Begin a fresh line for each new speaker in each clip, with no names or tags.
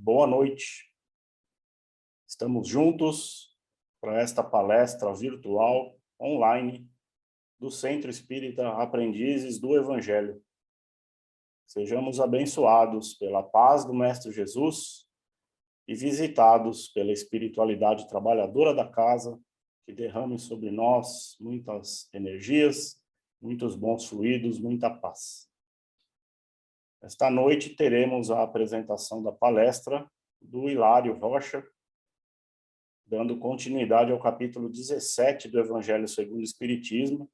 boa noite. Estamos juntos para esta palestra virtual, online, do Centro Espírita Aprendizes do Evangelho. Sejamos abençoados pela paz do Mestre Jesus e visitados pela espiritualidade trabalhadora da casa, que derrame sobre nós muitas energias, muitos bons fluidos, muita paz. Esta noite teremos a apresentação da palestra do Hilário Rocha, dando continuidade ao capítulo 17 do Evangelho segundo o Espiritismo,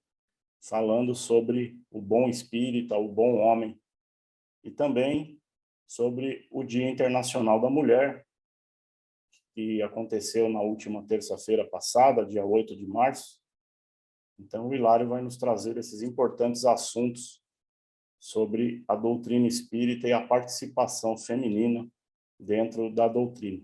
falando sobre o bom espírita, o bom homem, e também sobre o Dia Internacional da Mulher, que aconteceu na última terça-feira passada, dia 8 de março. Então, o Hilário vai nos trazer esses importantes assuntos sobre a doutrina espírita e a participação feminina dentro da doutrina.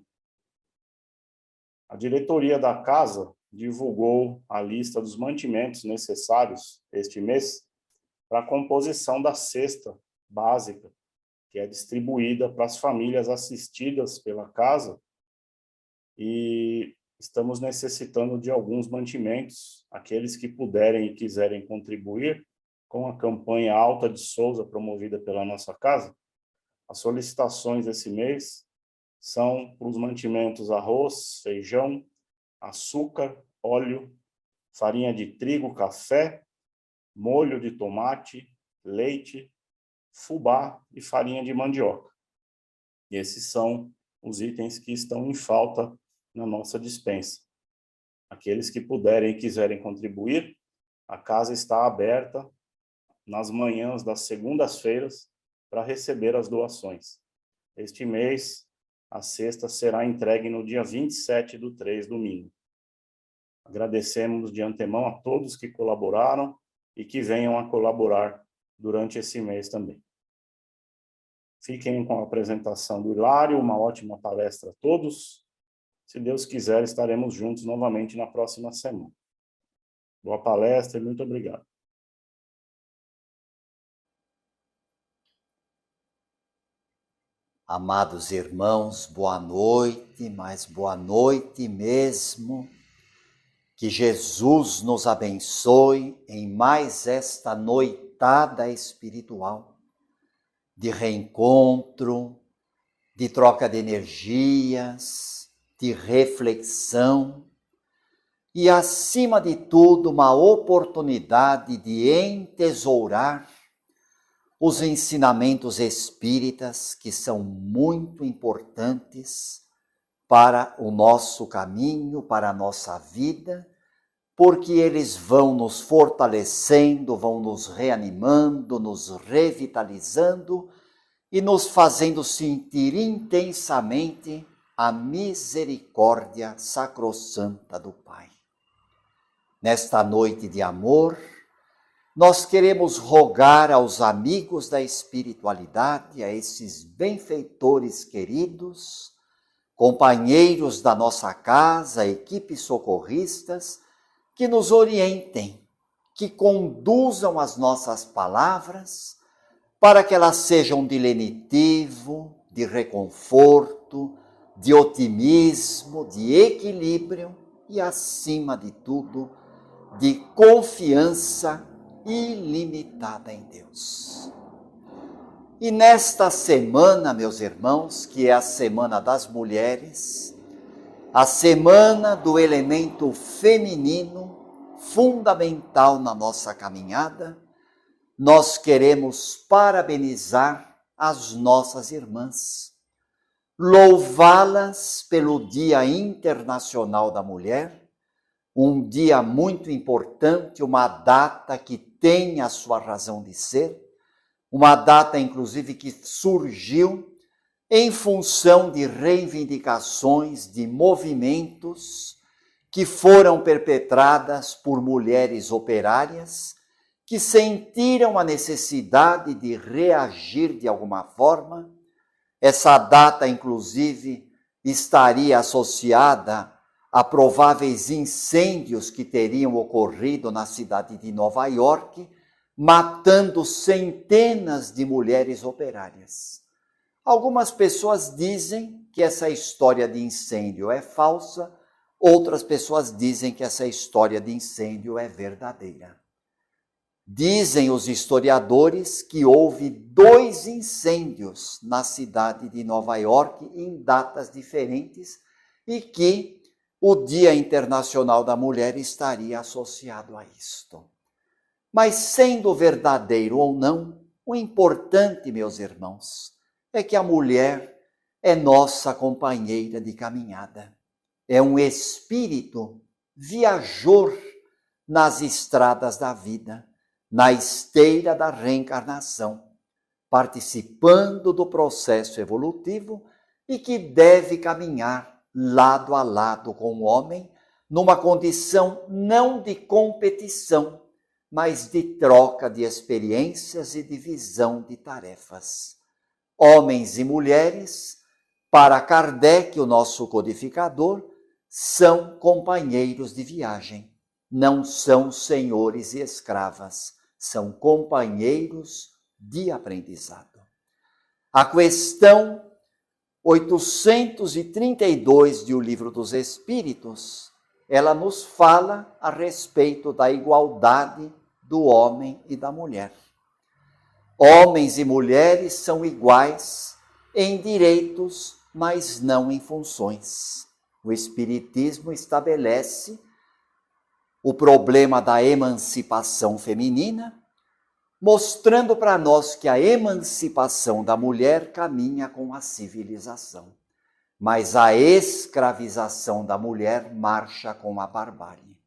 A diretoria da casa divulgou a lista dos mantimentos necessários este mês para a composição da cesta básica, que é distribuída para as famílias assistidas pela casa, e estamos necessitando de alguns mantimentos. Aqueles que puderem e quiserem contribuir com a campanha Alta de Souza, promovida pela nossa casa, as solicitações esse mês são para os mantimentos arroz, feijão, açúcar, óleo, farinha de trigo, café, molho de tomate, leite, fubá e farinha de mandioca. E esses são os itens que estão em falta na nossa despensa. Aqueles que puderem e quiserem contribuir, a casa está aberta nas manhãs das segundas-feiras para receber as doações. Este mês, a cesta será entregue no dia 27/3, domingo. Agradecemos de antemão a todos que colaboraram e que venham a colaborar durante esse mês também. Fiquem com a apresentação do Hilário, uma ótima palestra a todos. Se Deus quiser, estaremos juntos novamente na próxima semana. Boa palestra e muito obrigado.
Amados irmãos, boa noite, mas boa noite mesmo. Que Jesus nos abençoe em mais esta noitada espiritual de reencontro, de troca de energias, de reflexão e, acima de tudo, uma oportunidade de entesourar os ensinamentos espíritas, que são muito importantes para o nosso caminho, para a nossa vida, porque eles vão nos fortalecendo, vão nos reanimando, nos revitalizando e nos fazendo sentir intensamente a misericórdia sacrossanta do Pai. Nesta noite de amor, nós queremos rogar aos amigos da espiritualidade, a esses benfeitores queridos, companheiros da nossa casa, equipes socorristas, que nos orientem, que conduzam as nossas palavras para que elas sejam de lenitivo, de reconforto, de otimismo, de equilíbrio e, acima de tudo, de confiança ilimitada em Deus. E nesta semana, meus irmãos, que é a Semana das Mulheres, a semana do elemento feminino, fundamental na nossa caminhada, nós queremos parabenizar as nossas irmãs, louvá-las pelo Dia Internacional da Mulher, um dia muito importante, uma data que tem a sua razão de ser, uma data, inclusive, que surgiu em função de reivindicações, de movimentos que foram perpetradas por mulheres operárias que sentiram a necessidade de reagir de alguma forma. Essa data, inclusive, estaria associada a prováveis incêndios que teriam ocorrido na cidade de Nova York, matando centenas de mulheres operárias. Algumas pessoas dizem que que essa história de incêndio é falsa, outras pessoas dizem que essa história de incêndio é verdadeira. Dizem os historiadores que houve 2 incêndios na cidade de Nova York em datas diferentes e que o Dia Internacional da Mulher estaria associado a isto. Mas sendo verdadeiro ou não, o importante, meus irmãos, é que a mulher é nossa companheira de caminhada. É um espírito viajor nas estradas da vida, na esteira da reencarnação, participando do processo evolutivo e que deve caminhar lado a lado com o homem, numa condição não de competição, mas de troca de experiências e divisão de tarefas. Homens e mulheres, para Kardec, o nosso codificador, são companheiros de viagem, não são senhores e escravas, são companheiros de aprendizado. A questão 832 de O Livro dos Espíritos, ela nos fala a respeito da igualdade do homem e da mulher. Homens e mulheres são iguais em direitos, mas não em funções. O Espiritismo estabelece o problema da emancipação feminina, mostrando para nós que a emancipação da mulher caminha com a civilização, mas a escravização da mulher marcha com a barbárie.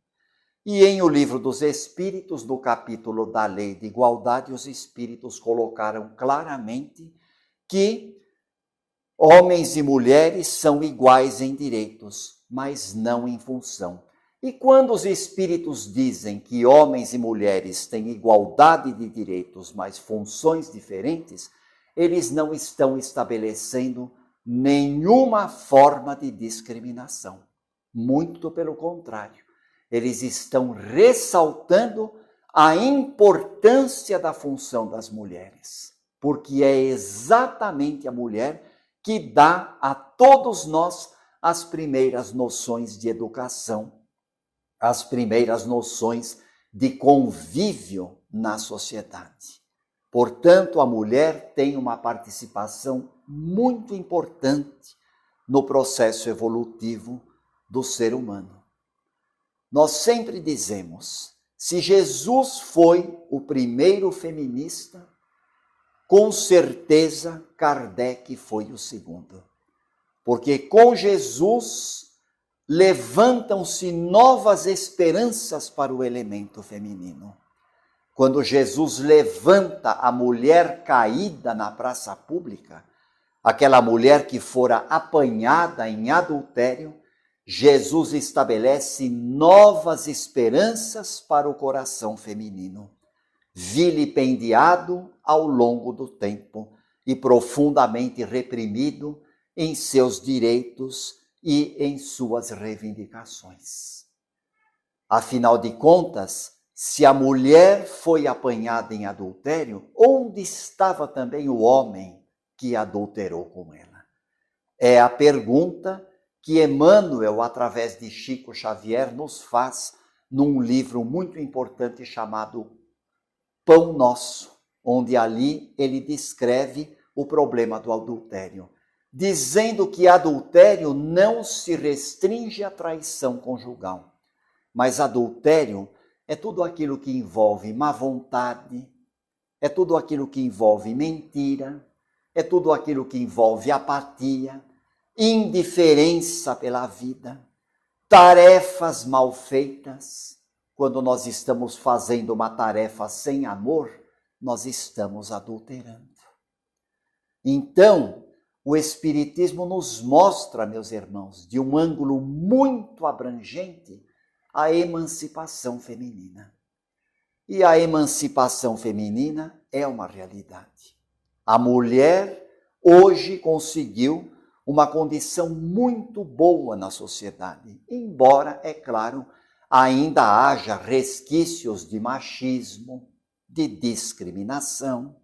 E em O Livro dos Espíritos, no capítulo da Lei de Igualdade, os Espíritos colocaram claramente que homens e mulheres são iguais em direitos, mas não em função. E quando os Espíritos dizem que homens e mulheres têm igualdade de direitos, mas funções diferentes, eles não estão estabelecendo nenhuma forma de discriminação. Muito pelo contrário. Eles estão ressaltando a importância da função das mulheres, porque é exatamente a mulher que dá a todos nós as primeiras noções de educação, as primeiras noções de convívio na sociedade. Portanto, a mulher tem uma participação muito importante no processo evolutivo do ser humano. Nós sempre dizemos, se Jesus foi o primeiro feminista, com certeza Kardec foi o segundo. Porque com Jesus levantam-se novas esperanças para o elemento feminino. Quando Jesus levanta a mulher caída na praça pública, aquela mulher que fora apanhada em adultério, Jesus estabelece novas esperanças para o coração feminino, vilipendiado ao longo do tempo e profundamente reprimido em seus direitos e em suas reivindicações. Afinal de contas, se a mulher foi apanhada em adultério, onde estava também o homem que adulterou com ela? É a pergunta que Emmanuel, através de Chico Xavier, nos faz num livro muito importante chamado Pão Nosso, onde ali ele descreve o problema do adultério, dizendo que adultério não se restringe à traição conjugal, mas adultério é tudo aquilo que envolve má vontade, é tudo aquilo que envolve mentira, é tudo aquilo que envolve apatia, indiferença pela vida, tarefas mal feitas. Quando nós estamos fazendo uma tarefa sem amor, nós estamos adulterando. Então, o Espiritismo nos mostra, meus irmãos, de um ângulo muito abrangente, a emancipação feminina. E a emancipação feminina é uma realidade. A mulher hoje conseguiu uma condição muito boa na sociedade, embora, é claro, ainda haja resquícios de machismo, de discriminação,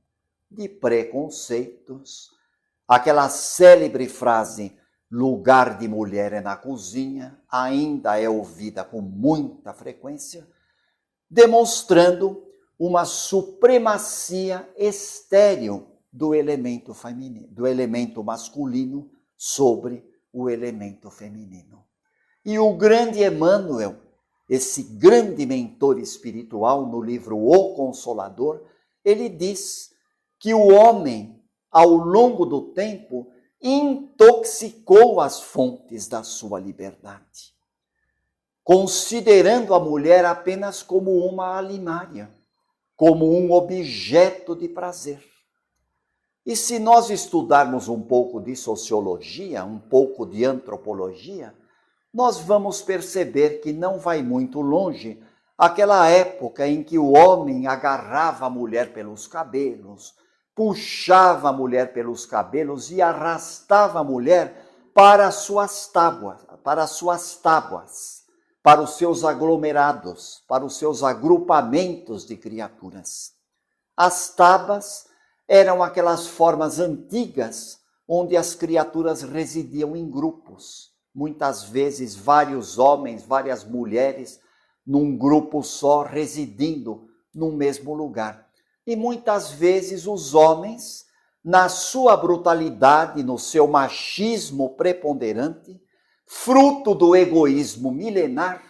de preconceitos. Aquela célebre frase, lugar de mulher é na cozinha, ainda é ouvida com muita frequência, demonstrando uma supremacia estéril do elemento feminino, do elemento masculino sobre o elemento feminino. E o grande Emmanuel, esse grande mentor espiritual no livro O Consolador, ele diz que o homem, ao longo do tempo, intoxicou as fontes da sua liberdade, considerando a mulher apenas como uma alimária, como um objeto de prazer. E se nós estudarmos um pouco de sociologia, um pouco de antropologia, nós vamos perceber que não vai muito longe aquela época em que o homem agarrava a mulher pelos cabelos, puxava a mulher pelos cabelos e arrastava a mulher para suas tábuas, para os seus aglomerados, para os seus agrupamentos de criaturas. As tabas eram aquelas formas antigas onde as criaturas residiam em grupos, muitas vezes vários homens, várias mulheres, num grupo só, residindo no mesmo lugar. E muitas vezes os homens, na sua brutalidade, no seu machismo preponderante, fruto do egoísmo milenar,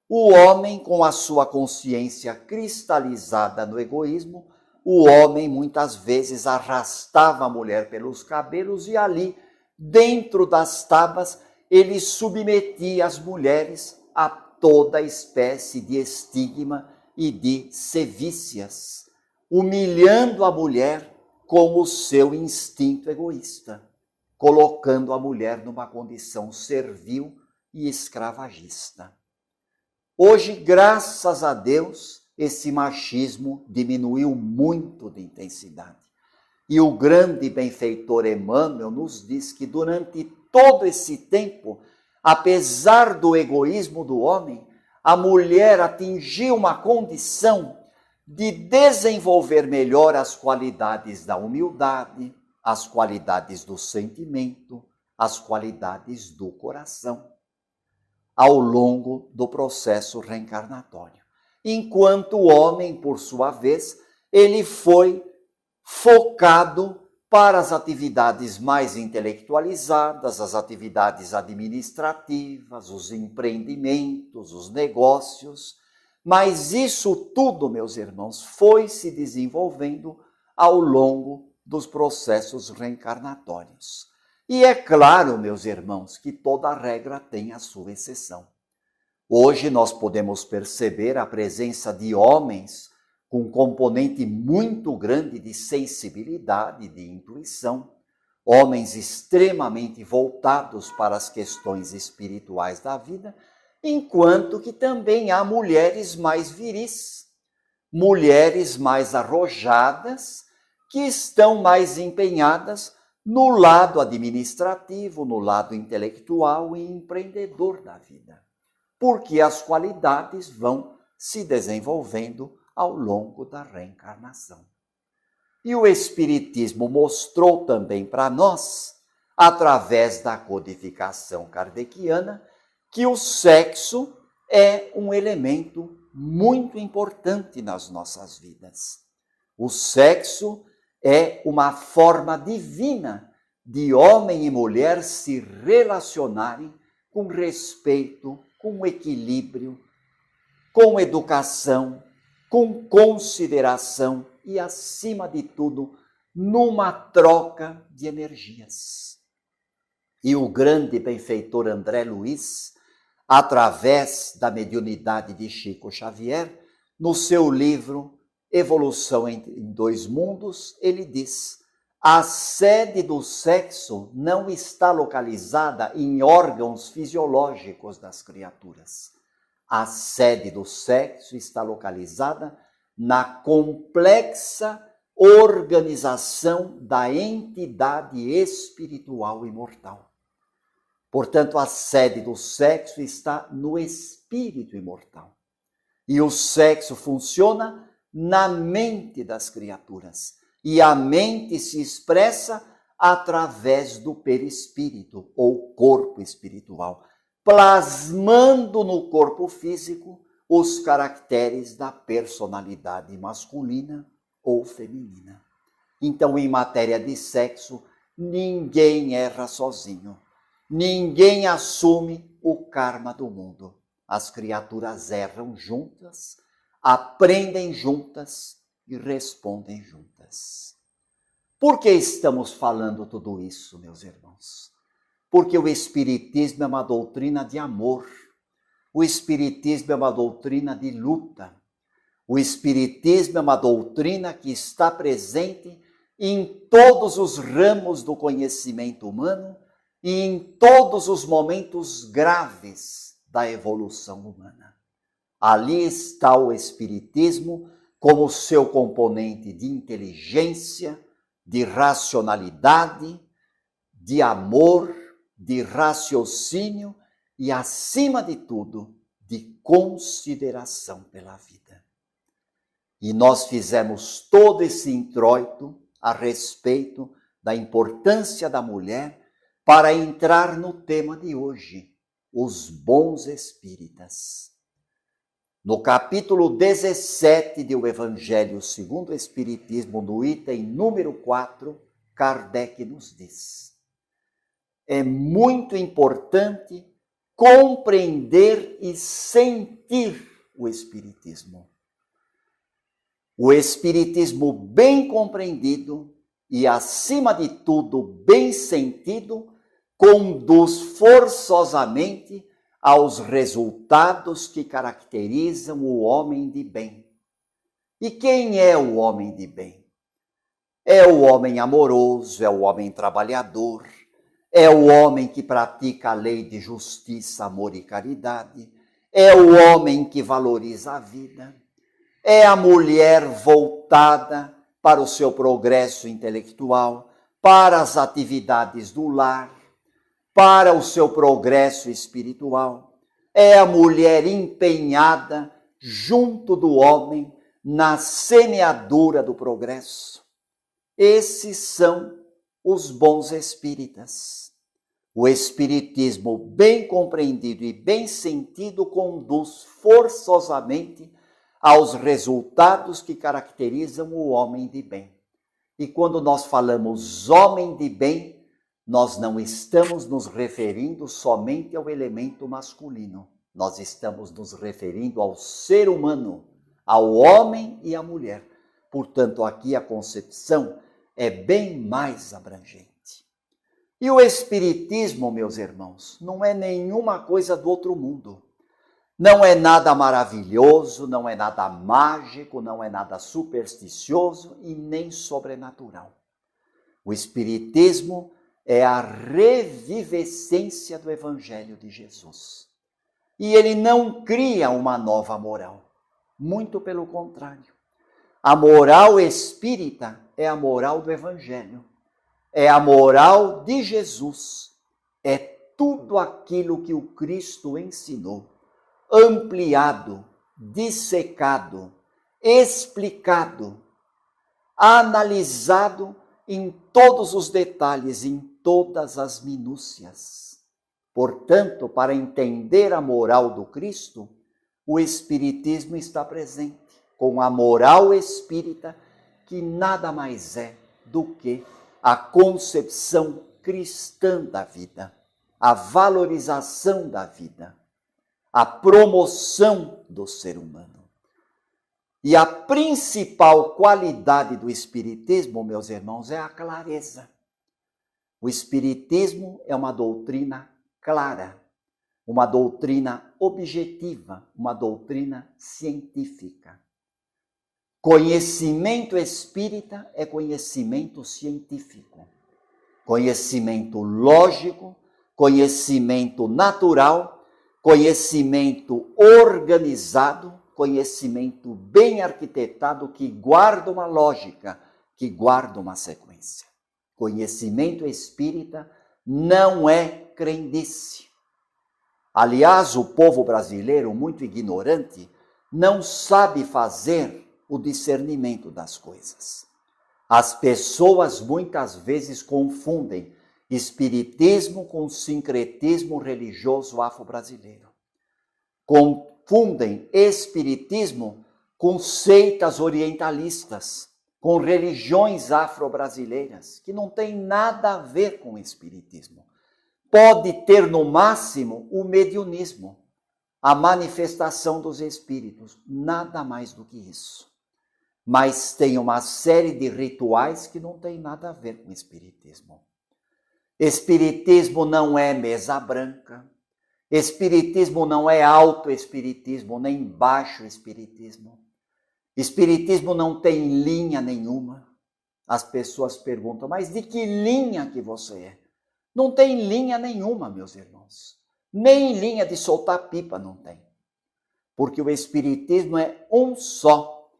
o homem, com a sua consciência cristalizada no egoísmo, o homem muitas vezes arrastava a mulher pelos cabelos e ali, dentro das tabas, ele submetia as mulheres a toda espécie de estigma e de sevícias, humilhando a mulher com o seu instinto egoísta, colocando a mulher numa condição servil e escravagista. Hoje, graças a Deus, esse machismo diminuiu muito de intensidade. E o grande benfeitor Emmanuel nos diz que durante todo esse tempo, apesar do egoísmo do homem, a mulher atingiu uma condição de desenvolver melhor as qualidades da humildade, as qualidades do sentimento, as qualidades do coração, ao longo do processo reencarnatório. Enquanto o homem, por sua vez, ele foi focado para as atividades mais intelectualizadas, as atividades administrativas, os empreendimentos, os negócios. Mas isso tudo, meus irmãos, foi se desenvolvendo ao longo dos processos reencarnatórios. E é claro, meus irmãos, que toda regra tem a sua exceção. Hoje nós podemos perceber a presença de homens com um componente muito grande de sensibilidade, de intuição, homens extremamente voltados para as questões espirituais da vida, enquanto que também há mulheres mais viris, mulheres mais arrojadas, que estão mais empenhadas no lado administrativo, no lado intelectual e empreendedor da vida, porque as qualidades vão se desenvolvendo ao longo da reencarnação. E o Espiritismo mostrou também para nós, através da codificação kardeciana, que o sexo é um elemento muito importante nas nossas vidas. O sexo é uma forma divina de homem e mulher se relacionarem com respeito, com equilíbrio, com educação, com consideração e, acima de tudo, numa troca de energias. E o grande benfeitor André Luiz, através da mediunidade de Chico Xavier, no seu livro Evolução em Dois Mundos, ele diz: a sede do sexo não está localizada em órgãos fisiológicos das criaturas. A sede do sexo está localizada na complexa organização da entidade espiritual imortal. Portanto, a sede do sexo está no espírito imortal. E o sexo funciona na mente das criaturas. E a mente se expressa através do perispírito, ou corpo espiritual, plasmando no corpo físico os caracteres da personalidade masculina ou feminina. Então, em matéria de sexo, ninguém erra sozinho. Ninguém assume o karma do mundo. As criaturas erram juntas, aprendem juntas e respondem juntas. Por que estamos falando tudo isso, meus irmãos? Porque o Espiritismo é uma doutrina de amor. O Espiritismo é uma doutrina de luta. O Espiritismo é uma doutrina que está presente em todos os ramos do conhecimento humano e em todos os momentos graves da evolução humana. Ali está o Espiritismo como seu componente de inteligência, de racionalidade, de amor, de raciocínio e, acima de tudo, de consideração pela vida. E nós fizemos todo esse introito a respeito da importância da mulher para entrar no tema de hoje, os bons espíritas. No capítulo 17 do Evangelho segundo o Espiritismo, no item número 4, Kardec nos diz: é muito importante compreender e sentir o Espiritismo. O Espiritismo bem compreendido e, acima de tudo, bem sentido, conduz forçosamente aos resultados que caracterizam o homem de bem. E quem é o homem de bem? É o homem amoroso, é o homem trabalhador, é o homem que pratica a lei de justiça, amor e caridade, é o homem que valoriza a vida, é a mulher voltada para o seu progresso intelectual, para as atividades do lar, para o seu progresso espiritual. É a mulher empenhada junto do homem na semeadura do progresso. Esses são os bons espíritas. O espiritismo bem compreendido e bem sentido conduz forçosamente aos resultados que caracterizam o homem de bem. E quando nós falamos homem de bem, nós não estamos nos referindo somente ao elemento masculino. Nós estamos nos referindo ao ser humano, ao homem e à mulher. Portanto, aqui a concepção é bem mais abrangente. E o Espiritismo, meus irmãos, não é nenhuma coisa do outro mundo. Não é nada maravilhoso, não é nada mágico, não é nada supersticioso e nem sobrenatural. O Espiritismo é a revivescência do Evangelho de Jesus. E ele não cria uma nova moral. Muito pelo contrário. A moral espírita é a moral do Evangelho. É a moral de Jesus. É tudo aquilo que o Cristo ensinou, ampliado, dissecado, explicado, analisado em todos os detalhes, em todas as minúcias. Portanto, para entender a moral do Cristo, o Espiritismo está presente, com a moral espírita, que nada mais é do que a concepção cristã da vida, a valorização da vida, a promoção do ser humano. E a principal qualidade do Espiritismo, meus irmãos, é a clareza. O Espiritismo é uma doutrina clara, uma doutrina objetiva, uma doutrina científica. Conhecimento espírita é conhecimento científico, conhecimento lógico, conhecimento natural, conhecimento organizado, conhecimento bem arquitetado que guarda uma lógica, que guarda uma sequência. Conhecimento espírita não é crendice. Aliás, o povo brasileiro, muito ignorante, não sabe fazer o discernimento das coisas. As pessoas muitas vezes confundem espiritismo com sincretismo religioso afro-brasileiro. Confundem espiritismo com seitas orientalistas, com religiões afro-brasileiras, que não tem nada a ver com o espiritismo. Pode ter, no máximo, o mediunismo, a manifestação dos espíritos, nada mais do que isso. Mas tem uma série de rituais que não tem nada a ver com o espiritismo. Espiritismo não é mesa branca, espiritismo não é alto espiritismo, nem baixo espiritismo. Espiritismo não tem linha nenhuma. As pessoas perguntam, mas de que linha que você é? Não tem linha nenhuma, meus irmãos. Nem linha de soltar pipa não tem. Porque o espiritismo é um só.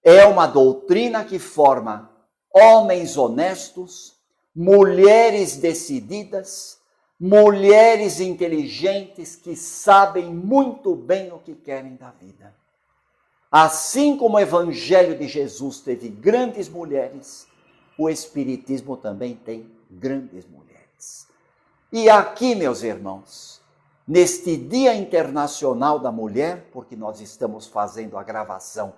É uma doutrina que forma homens honestos, mulheres decididas, mulheres inteligentes que sabem muito bem o que querem da vida. Assim como o Evangelho de Jesus teve grandes mulheres, o Espiritismo também tem grandes mulheres. E aqui, meus irmãos, neste Dia Internacional da Mulher, porque nós estamos fazendo a gravação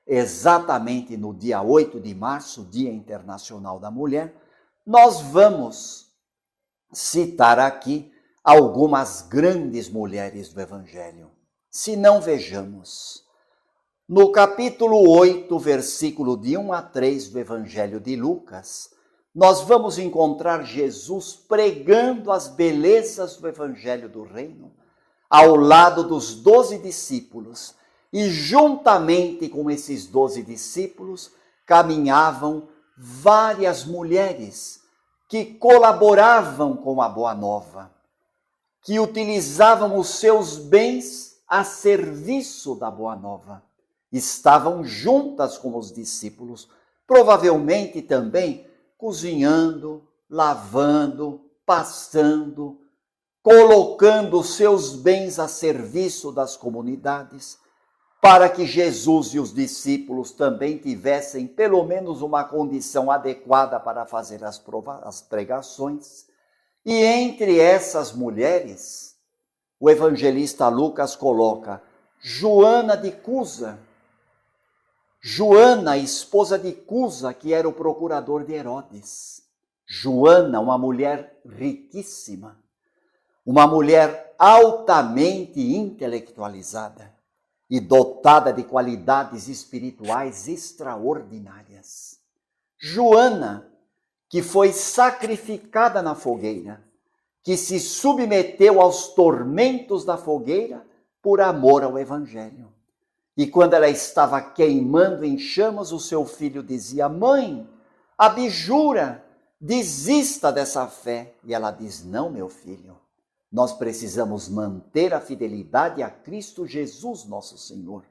exatamente no dia 8 de março, Dia Internacional da Mulher, nós vamos citar aqui algumas grandes mulheres do Evangelho. Se não, vejamos. No capítulo 8, versículo de 1 a 3 do Evangelho de Lucas, nós vamos encontrar Jesus pregando as belezas do Evangelho do Reino, ao lado dos 12 discípulos, e juntamente com esses 12 discípulos caminhavam várias mulheres que colaboravam com a Boa Nova, que utilizavam os seus bens a serviço da Boa Nova. Estavam juntas com os discípulos, provavelmente também cozinhando, lavando, passando, colocando os seus bens a serviço das comunidades, para que Jesus e os discípulos também tivessem pelo menos uma condição adequada para fazer as pregações. E entre essas mulheres, o evangelista Lucas coloca Joana de Cusa. Joana, esposa de Cusa, que era o procurador de Herodes. Joana, uma mulher riquíssima, uma mulher altamente intelectualizada e dotada de qualidades espirituais extraordinárias. Joana, que foi sacrificada na fogueira, que se submeteu aos tormentos da fogueira por amor ao Evangelho. E quando ela estava queimando em chamas, o seu filho dizia, mãe, abjura, desista dessa fé. E ela diz, não, meu filho, nós precisamos manter a fidelidade a Cristo Jesus, nosso Senhor,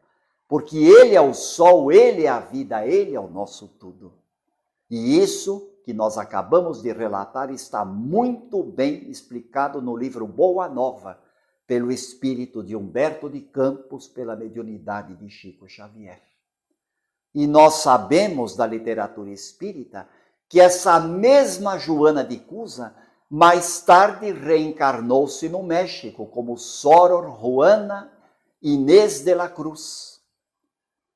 porque Ele é o sol, Ele é a vida, Ele é o nosso tudo. E isso que nós acabamos de relatar está muito bem explicado no livro Boa Nova, pelo espírito de Humberto de Campos, pela mediunidade de Chico Xavier. E nós sabemos da literatura espírita que essa mesma Joana de Cusa mais tarde reencarnou-se no México como Soror Juana Inés de la Cruz.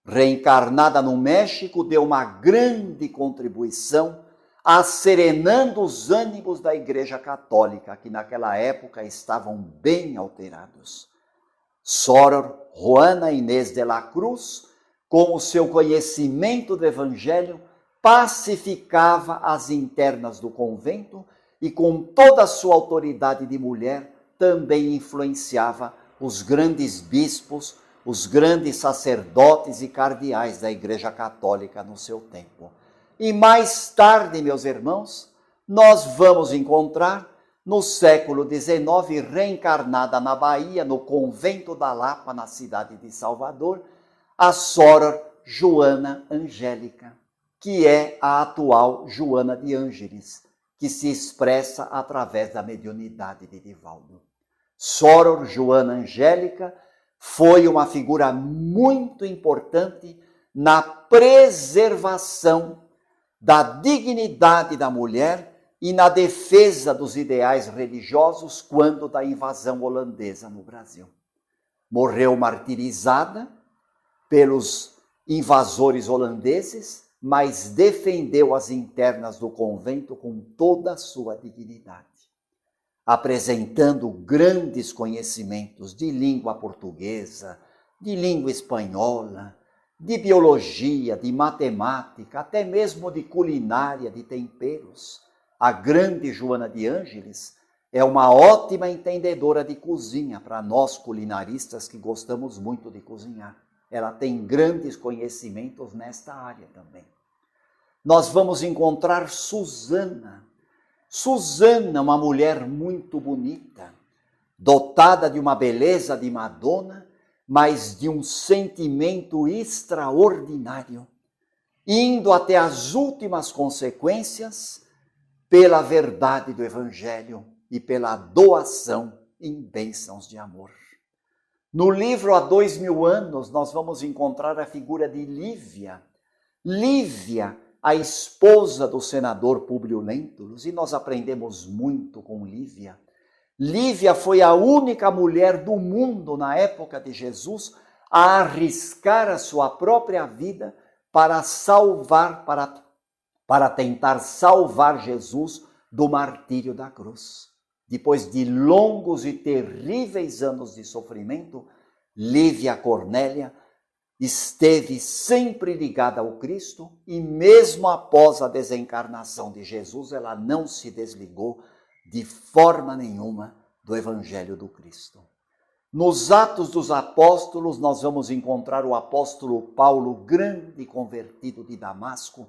Reencarnada no México, deu uma grande contribuição asserenando os ânimos da Igreja Católica, que naquela época estavam bem alterados. Soror Juana Inés de la Cruz, com o seu conhecimento do Evangelho, pacificava as internas do convento e com toda a sua autoridade de mulher também influenciava os grandes bispos, os grandes sacerdotes e cardeais da Igreja Católica no seu tempo. E mais tarde, meus irmãos, nós vamos encontrar no século XIX, reencarnada na Bahia, no convento da Lapa, na cidade de Salvador, a Soror Joana Angélica, que é a atual Joana de Ângeles, que se expressa através da mediunidade de Divaldo. Soror Joana Angélica foi uma figura muito importante na preservação da dignidade da mulher e na defesa dos ideais religiosos quando da invasão holandesa no Brasil. Morreu martirizada pelos invasores holandeses, mas defendeu as internas do convento com toda a sua dignidade, apresentando grandes conhecimentos de língua portuguesa, de língua espanhola, de biologia, de matemática, até mesmo de culinária, de temperos. A grande Joana de Ângeles é uma ótima entendedora de cozinha para nós culinaristas que gostamos muito de cozinhar. Ela tem grandes conhecimentos nesta área também. Nós vamos encontrar Susana. Susana, uma mulher muito bonita, dotada de uma beleza de Madonna, mas de um sentimento extraordinário, indo até as últimas consequências pela verdade do Evangelho e pela doação em bênçãos de amor. No livro Há 2000 anos, nós vamos encontrar a figura de Lívia. Lívia, a esposa do senador Públio Lentulus, e nós aprendemos muito com Lívia. Lívia foi a única mulher do mundo na época de Jesus a arriscar a sua própria vida para tentar salvar Jesus do martírio da cruz. Depois de longos e terríveis anos de sofrimento, Lívia Cornélia esteve sempre ligada ao Cristo e mesmo após a desencarnação de Jesus, ela não se desligou de forma nenhuma do Evangelho do Cristo. Nos Atos dos Apóstolos, nós vamos encontrar o apóstolo Paulo, grande convertido de Damasco,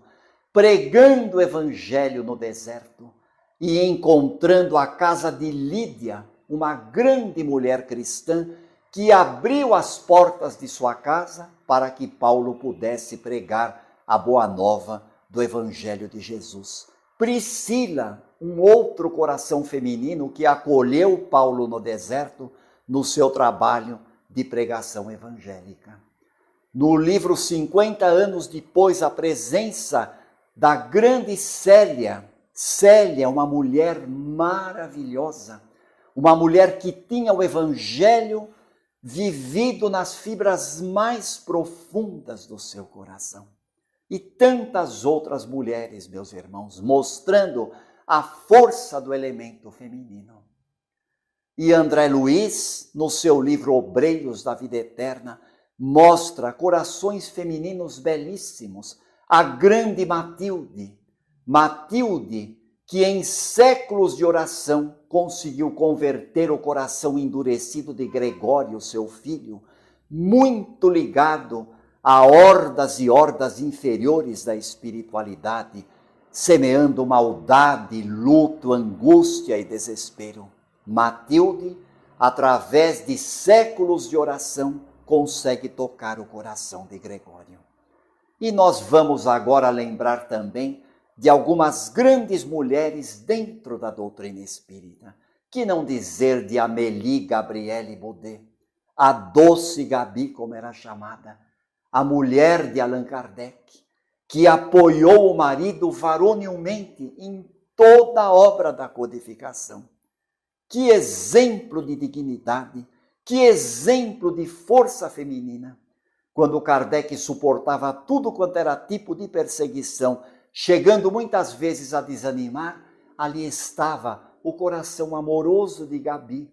pregando o Evangelho no deserto e encontrando a casa de Lídia, uma grande mulher cristã, que abriu as portas de sua casa para que Paulo pudesse pregar a boa nova do Evangelho de Jesus. Priscila, um outro coração feminino que acolheu Paulo no deserto no seu trabalho de pregação evangélica. No livro 50 anos depois, a presença da grande Célia, uma mulher maravilhosa, uma mulher que tinha o Evangelho vivido nas fibras mais profundas do seu coração. E tantas outras mulheres, meus irmãos, mostrando a força do elemento feminino. E André Luiz, no seu livro Obreiros da Vida Eterna, mostra corações femininos belíssimos. A grande Matilde, que em séculos de oração conseguiu converter o coração endurecido de Gregório, seu filho, muito ligado a hordas e hordas inferiores da espiritualidade, semeando maldade, luto, angústia e desespero. Matilde, através de séculos de oração, consegue tocar o coração de Gregório. E nós vamos agora lembrar também de algumas grandes mulheres dentro da doutrina espírita. Que não dizer de Amélie Gabrielle Baudet, a doce Gabi, como era chamada, a mulher de Allan Kardec, que apoiou o marido varonilmente em toda a obra da codificação. Que exemplo de dignidade, que exemplo de força feminina. Quando Kardec suportava tudo quanto era tipo de perseguição, chegando muitas vezes a desanimar, ali estava o coração amoroso de Gabi,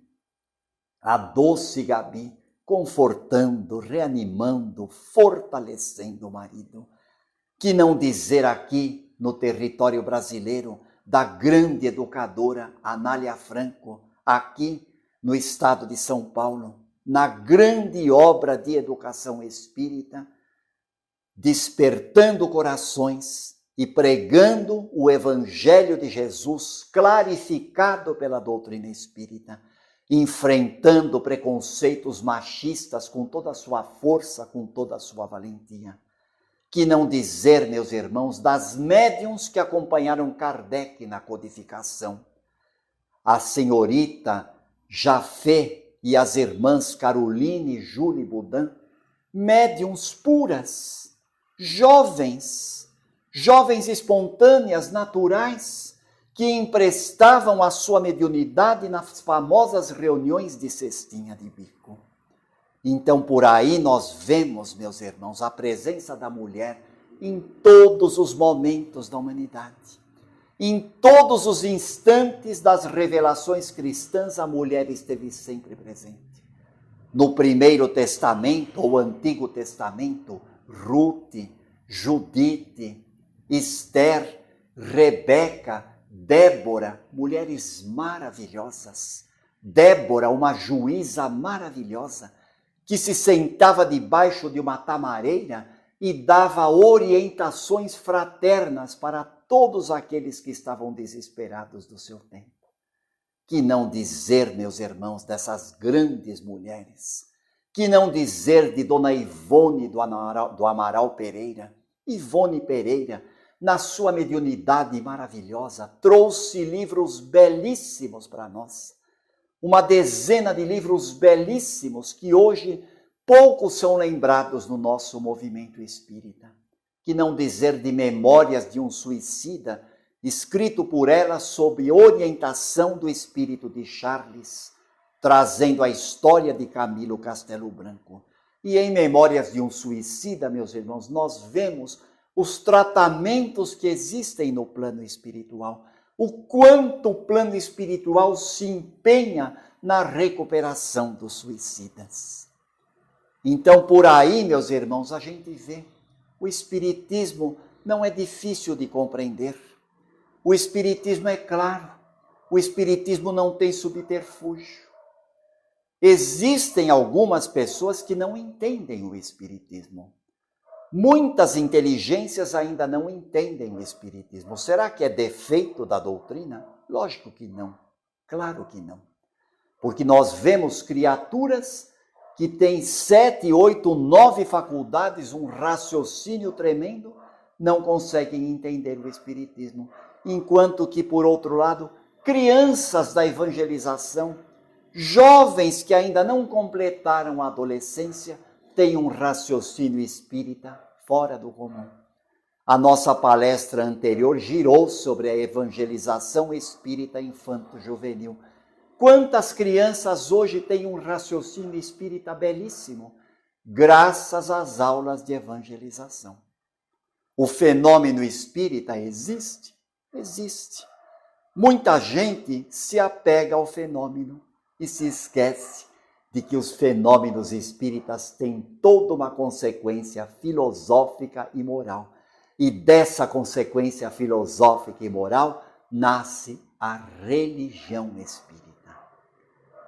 a doce Gabi, confortando, reanimando, fortalecendo o marido. Que não dizer aqui no território brasileiro da grande educadora Anália Franco, aqui no estado de São Paulo, na grande obra de educação espírita, despertando corações e pregando o Evangelho de Jesus, clarificado pela doutrina espírita, enfrentando preconceitos machistas com toda a sua força, com toda a sua valentia. Que não dizer, meus irmãos, das médiuns que acompanharam Kardec na codificação. A senhorita Jafé e as irmãs Caroline e Júlie Boudin, médiuns puras, jovens jovens espontâneas, naturais, que emprestavam a sua mediunidade nas famosas reuniões de cestinha de bico. Então, por aí nós vemos, meus irmãos, a presença da mulher em todos os momentos da humanidade. Em todos os instantes das revelações cristãs, a mulher esteve sempre presente. No Primeiro Testamento, ou Antigo Testamento, Ruth, Judite, Esther, Rebeca, Débora, mulheres maravilhosas. Débora, uma juíza maravilhosa, que se sentava debaixo de uma tamareira e dava orientações fraternas para todos aqueles que estavam desesperados do seu tempo. Que não dizer, meus irmãos, dessas grandes mulheres? Que não dizer de Dona Ivone do Amaral Pereira? Ivone Pereira, na sua mediunidade maravilhosa, trouxe livros belíssimos para nós. Uma dezena de livros belíssimos que hoje poucos são lembrados no nosso movimento espírita. Que não dizer de Memórias de um Suicida, escrito por ela sob orientação do espírito de Charles, trazendo a história de Camilo Castelo Branco. E em Memórias de um Suicida, meus irmãos, nós vemos os tratamentos que existem no plano espiritual, o quanto o plano espiritual se empenha na recuperação dos suicidas. Então, por aí, meus irmãos, a gente vê, o Espiritismo não é difícil de compreender. O Espiritismo é claro, o Espiritismo não tem subterfúgio. Existem algumas pessoas que não entendem o Espiritismo. Muitas inteligências ainda não entendem o Espiritismo. Será que é defeito da doutrina? Lógico que não, claro que não. Porque nós vemos criaturas que têm 7, 8, 9 faculdades, um raciocínio tremendo, não conseguem entender o Espiritismo. Enquanto que, por outro lado, crianças da evangelização, jovens que ainda não completaram a adolescência, têm um raciocínio espírita fora do comum. A nossa palestra anterior girou sobre a evangelização espírita infanto-juvenil. Quantas crianças hoje têm um raciocínio espírita belíssimo, graças às aulas de evangelização. O fenômeno espírita existe? Existe. Muita gente se apega ao fenômeno e se esquece de que os fenômenos espíritas têm toda uma consequência filosófica e moral. E dessa consequência filosófica e moral nasce a religião espírita.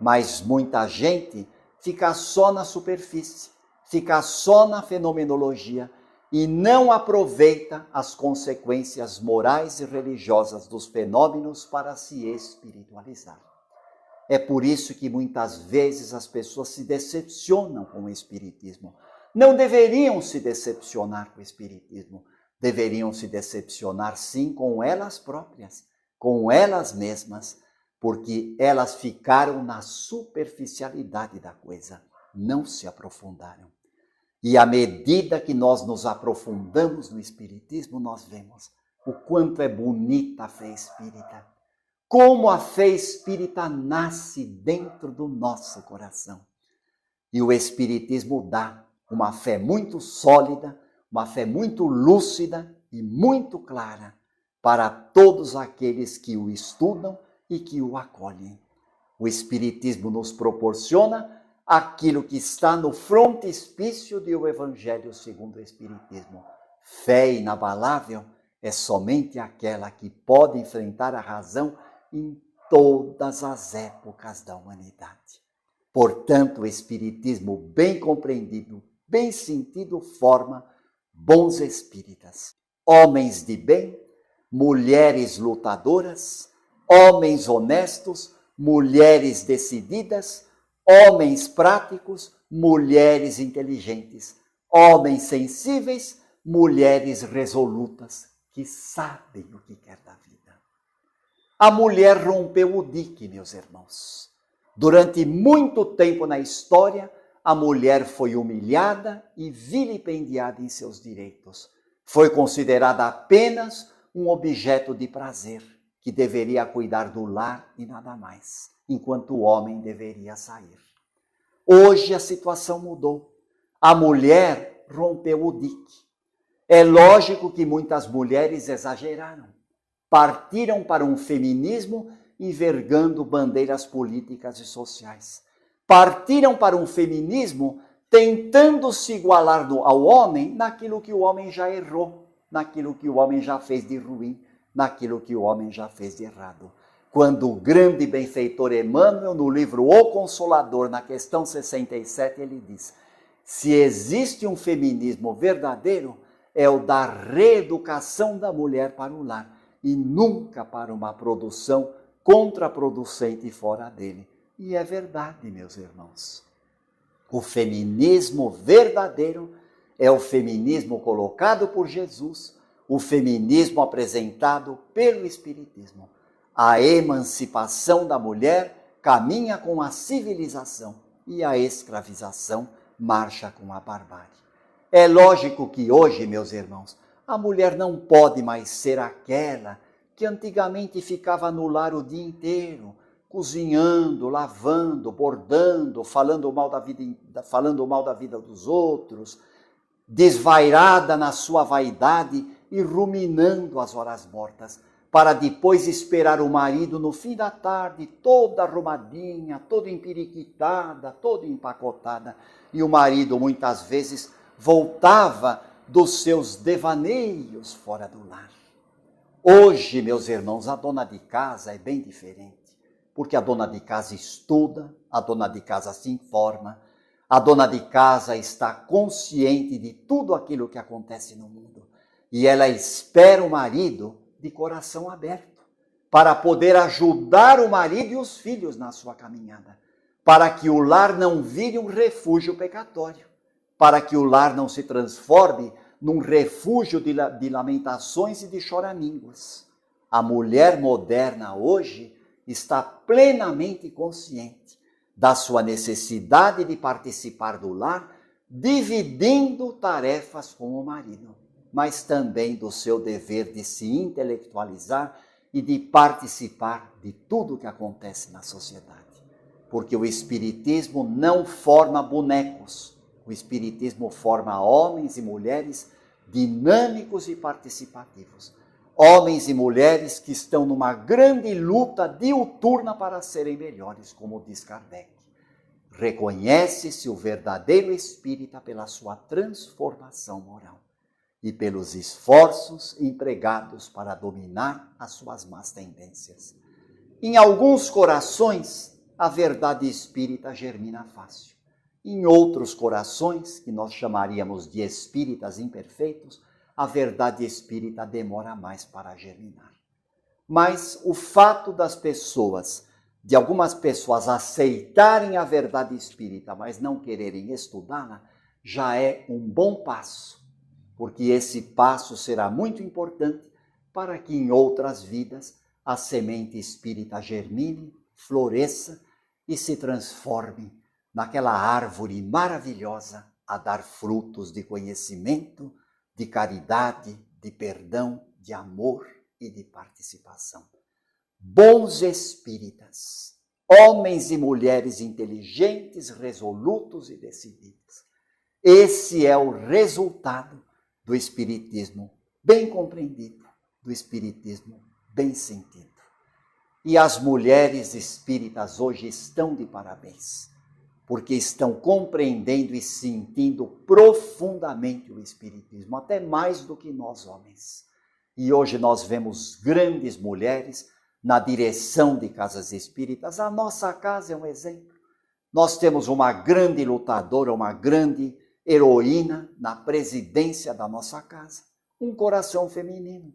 Mas muita gente fica só na superfície, fica só na fenomenologia e não aproveita as consequências morais e religiosas dos fenômenos para se espiritualizar. É por isso que muitas vezes as pessoas se decepcionam com o Espiritismo. Não deveriam se decepcionar com o Espiritismo, deveriam se decepcionar sim com elas próprias, com elas mesmas, porque elas ficaram na superficialidade da coisa, não se aprofundaram. E à medida que nós nos aprofundamos no Espiritismo, nós vemos o quanto é bonita a fé espírita. Como a fé espírita nasce dentro do nosso coração. E o Espiritismo dá uma fé muito sólida, uma fé muito lúcida e muito clara para todos aqueles que o estudam e que o acolhem. O Espiritismo nos proporciona aquilo que está no frontispício do Evangelho segundo o Espiritismo. Fé inabalável é somente aquela que pode enfrentar a razão em todas as épocas da humanidade. Portanto, o Espiritismo bem compreendido, bem sentido, forma bons espíritas, homens de bem, mulheres lutadoras, homens honestos, mulheres decididas, homens práticos, mulheres inteligentes, homens sensíveis, mulheres resolutas, que sabem o que quer da vida. A mulher rompeu o dique, meus irmãos. Durante muito tempo na história, a mulher foi humilhada e vilipendiada em seus direitos. Foi considerada apenas um objeto de prazer, que deveria cuidar do lar e nada mais, enquanto o homem deveria sair. Hoje a situação mudou. A mulher rompeu o dique. É lógico que muitas mulheres exageraram. Partiram para um feminismo envergando bandeiras políticas e sociais. Partiram para um feminismo tentando se igualar ao homem naquilo que o homem já errou, naquilo que o homem já fez de ruim, naquilo que o homem já fez de errado. Quando o grande benfeitor Emmanuel, no livro O Consolador, na questão 67, ele diz: se existe um feminismo verdadeiro, é o da reeducação da mulher para o lar, e nunca para uma produção contraproducente fora dele. E é verdade, meus irmãos. O feminismo verdadeiro é o feminismo colocado por Jesus, o feminismo apresentado pelo Espiritismo. A emancipação da mulher caminha com a civilização e a escravização marcha com a barbárie. É lógico que hoje, meus irmãos, a mulher não pode mais ser aquela que antigamente ficava no lar o dia inteiro, cozinhando, lavando, bordando, falando mal da vida dos outros, desvairada na sua vaidade e ruminando as horas mortas, para depois esperar o marido no fim da tarde, toda arrumadinha, toda empiriquitada, toda empacotada. E o marido muitas vezes voltava dos seus devaneios fora do lar. Hoje, meus irmãos, a dona de casa é bem diferente, porque a dona de casa estuda, a dona de casa se informa, a dona de casa está consciente de tudo aquilo que acontece no mundo. E ela espera o marido de coração aberto, para poder ajudar o marido e os filhos na sua caminhada, para que o lar não vire um refúgio pecatório, para que o lar não se transforme num refúgio de lamentações e de choramingos. A mulher moderna hoje está plenamente consciente da sua necessidade de participar do lar, dividindo tarefas com o marido, mas também do seu dever de se intelectualizar e de participar de tudo que acontece na sociedade. Porque o Espiritismo não forma bonecos, o Espiritismo forma homens e mulheres dinâmicos e participativos. Homens e mulheres que estão numa grande luta diuturna para serem melhores, como diz Kardec. Reconhece-se o verdadeiro espírita pela sua transformação moral e pelos esforços empregados para dominar as suas más tendências. Em alguns corações, a verdade espírita germina fácil. Em outros corações, que nós chamaríamos de espíritas imperfeitos, a verdade espírita demora mais para germinar. Mas o fato de algumas pessoas aceitarem a verdade espírita, mas não quererem estudá-la, já é um bom passo, porque esse passo será muito importante para que em outras vidas a semente espírita germine, floresça e se transforme naquela árvore maravilhosa a dar frutos de conhecimento, de caridade, de perdão, de amor e de participação. Bons espíritas, homens e mulheres inteligentes, resolutos e decididos. Esse é o resultado do Espiritismo bem compreendido, do Espiritismo bem sentido. E as mulheres espíritas hoje estão de parabéns, porque estão compreendendo e sentindo profundamente o Espiritismo, até mais do que nós homens. E hoje nós vemos grandes mulheres na direção de casas espíritas. A nossa casa é um exemplo. Nós temos uma grande lutadora, uma grande heroína na presidência da nossa casa, um coração feminino,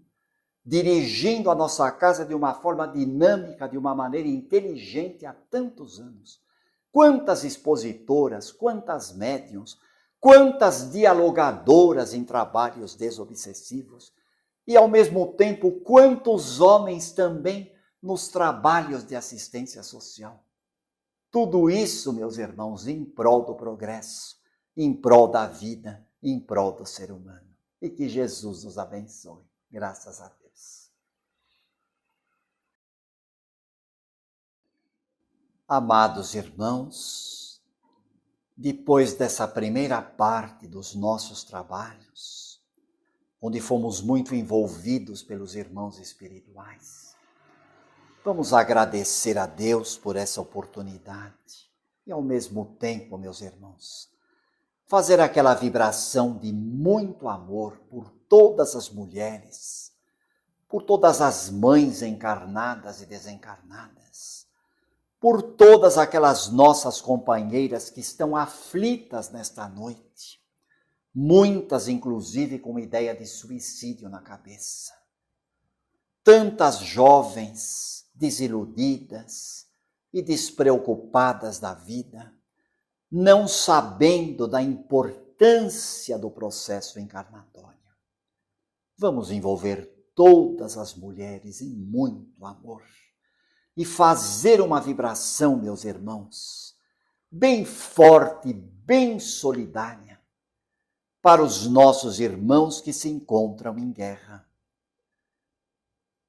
dirigindo a nossa casa de uma forma dinâmica, de uma maneira inteligente há tantos anos. Quantas expositoras, quantas médiuns, quantas dialogadoras em trabalhos desobsessivos e, ao mesmo tempo, quantos homens também nos trabalhos de assistência social. Tudo isso, meus irmãos, em prol do progresso, em prol da vida, em prol do ser humano. e que Jesus nos abençoe. Graças a Deus. Amados irmãos, depois dessa primeira parte dos nossos trabalhos, onde fomos muito envolvidos pelos irmãos espirituais, vamos agradecer a Deus por essa oportunidade e, ao mesmo tempo, meus irmãos, fazer aquela vibração de muito amor por todas as mulheres, por todas as mães encarnadas e desencarnadas, por todas aquelas nossas companheiras que estão aflitas nesta noite, muitas inclusive com ideia de suicídio na cabeça. Tantas jovens desiludidas e despreocupadas da vida, não sabendo da importância do processo encarnatório. Vamos envolver todas as mulheres em muito amor e fazer uma vibração, meus irmãos, bem forte, bem solidária, para os nossos irmãos que se encontram em guerra,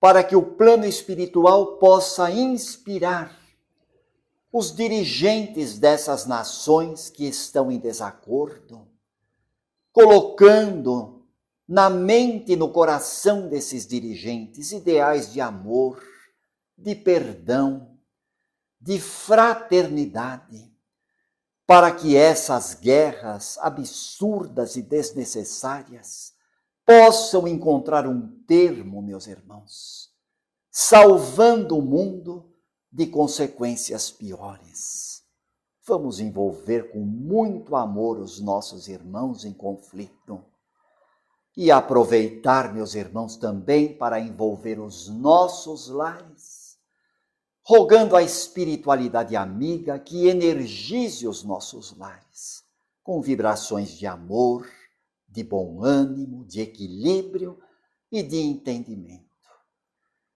para que o plano espiritual possa inspirar os dirigentes dessas nações que estão em desacordo, colocando na mente e no coração desses dirigentes ideais de amor, de perdão, de fraternidade, para que essas guerras absurdas e desnecessárias possam encontrar um termo, meus irmãos, salvando o mundo de consequências piores. Vamos envolver com muito amor os nossos irmãos em conflito e aproveitar, meus irmãos, também para envolver os nossos lares, rogando à espiritualidade amiga que energize os nossos lares com vibrações de amor, de bom ânimo, de equilíbrio e de entendimento.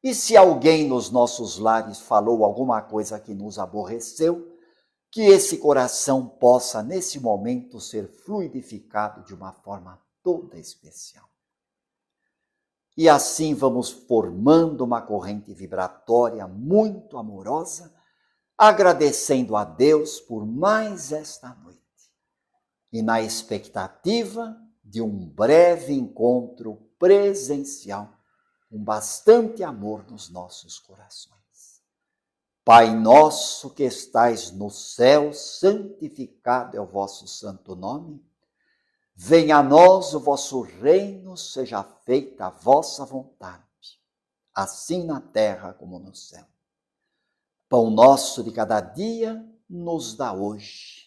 E se alguém nos nossos lares falou alguma coisa que nos aborreceu, que esse coração possa, nesse momento, ser fluidificado de uma forma toda especial. E assim vamos formando uma corrente vibratória muito amorosa, agradecendo a Deus por mais esta noite. E na expectativa de um breve encontro presencial, com bastante amor nos nossos corações. Pai nosso que estais no céu, santificado é o vosso santo nome. Venha a nós o vosso reino, seja feita a vossa vontade, assim na terra como no céu. Pão nosso de cada dia nos dá hoje.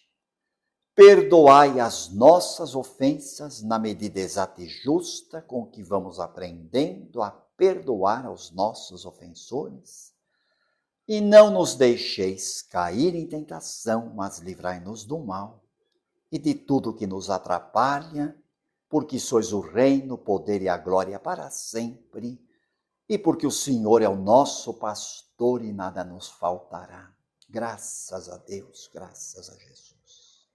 Perdoai as nossas ofensas na medida exata e justa com que vamos aprendendo a perdoar aos nossos ofensores. E não nos deixeis cair em tentação, mas livrai-nos do mal e de tudo que nos atrapalha, porque sois o reino, o poder e a glória para sempre, e porque o Senhor é o nosso pastor e nada nos faltará. Graças a Deus, graças a Jesus.